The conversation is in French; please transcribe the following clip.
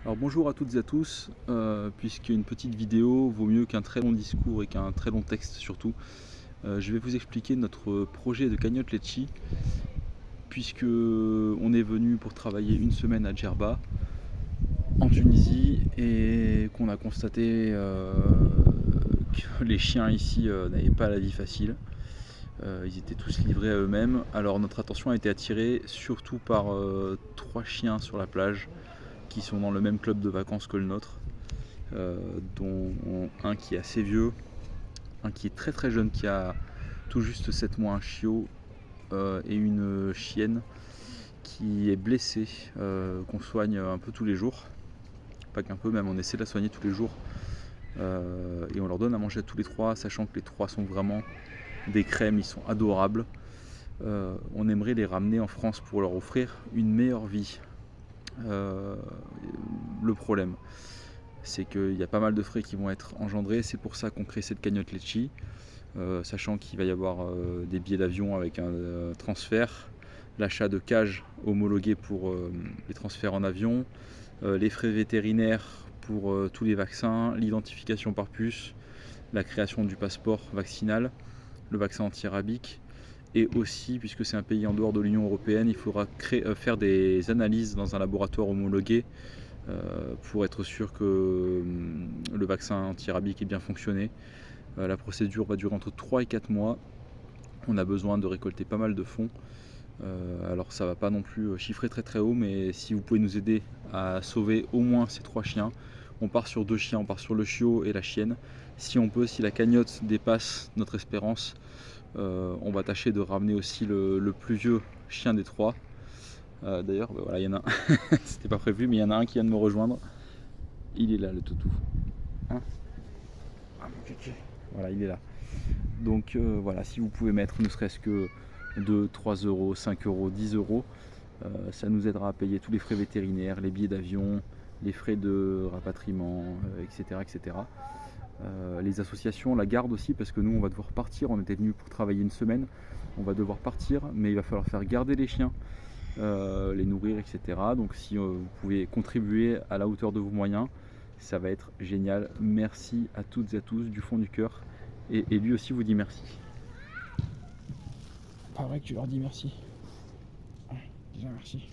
Alors bonjour à toutes et à tous, puisqu'une petite vidéo vaut mieux qu'un très long discours et qu'un très long texte surtout. Je vais vous expliquer notre projet de cagnotte Litchi, puisque on est venu pour travailler une semaine à Djerba, en Tunisie, et qu'on a constaté que les chiens ici n'avaient pas la vie facile. Ils étaient tous livrés à eux-mêmes. Alors notre attention a été attirée surtout par 3 chiens sur la plage qui sont dans le même club de vacances que le nôtre, dont un qui est assez vieux, un qui est très très jeune, qui a tout juste 7 mois, un chiot, et une chienne qui est blessée, qu'on soigne un peu tous les jours. Pas qu'un peu, même on essaie de la soigner tous les jours. Et on leur donne à manger à tous les trois, sachant que les trois sont vraiment des crèmes, ils sont adorables. On aimerait les ramener en France pour leur offrir une meilleure vie. Le problème, c'est qu'il y a pas mal de frais qui vont être engendrés. C'est pour ça qu'on crée cette cagnotte Litchi, sachant qu'il va y avoir des billets d'avion avec un transfert, l'achat de cages homologuées pour les transferts en avion, les frais vétérinaires pour tous les vaccins, l'identification par puce, la création du passeport vaccinal, le vaccin anti-rabique. Et aussi, puisque c'est un pays en dehors de l'Union européenne, il faudra faire des analyses dans un laboratoire homologué pour être sûr que le vaccin anti-rabique ait bien fonctionné. La procédure va durer entre 3 et 4 mois. On a besoin de récolter pas mal de fonds. Alors ça va pas non plus chiffrer très très haut, mais si vous pouvez nous aider à sauver au moins ces 3 chiens, on part sur 2 chiens, on part sur le chiot et la chienne. Si on peut, si la cagnotte dépasse notre espérance, on va tâcher de ramener aussi le plus vieux chien des 3. D'ailleurs, voilà, il y en a un, c'était pas prévu, mais il y en a un qui vient de me rejoindre. Il est là, le toutou. Hein, ah, mon kiki. Voilà, il est là. Donc voilà, si vous pouvez mettre ne serait-ce que 2, 3 euros, 5 euros, 10 euros, ça nous aidera à payer tous les frais vétérinaires, les billets d'avion, les frais de rapatriement, etc. etc. Les associations, la garde aussi, parce que nous on va devoir partir, on était venu pour travailler une semaine, on va devoir partir, mais il va falloir faire garder les chiens, les nourrir, etc. Donc si vous pouvez contribuer à la hauteur de vos moyens, ça va être génial. Merci à toutes et à tous du fond du cœur, et lui aussi vous dit merci. Pas vrai que tu leur dis merci. Déjà merci.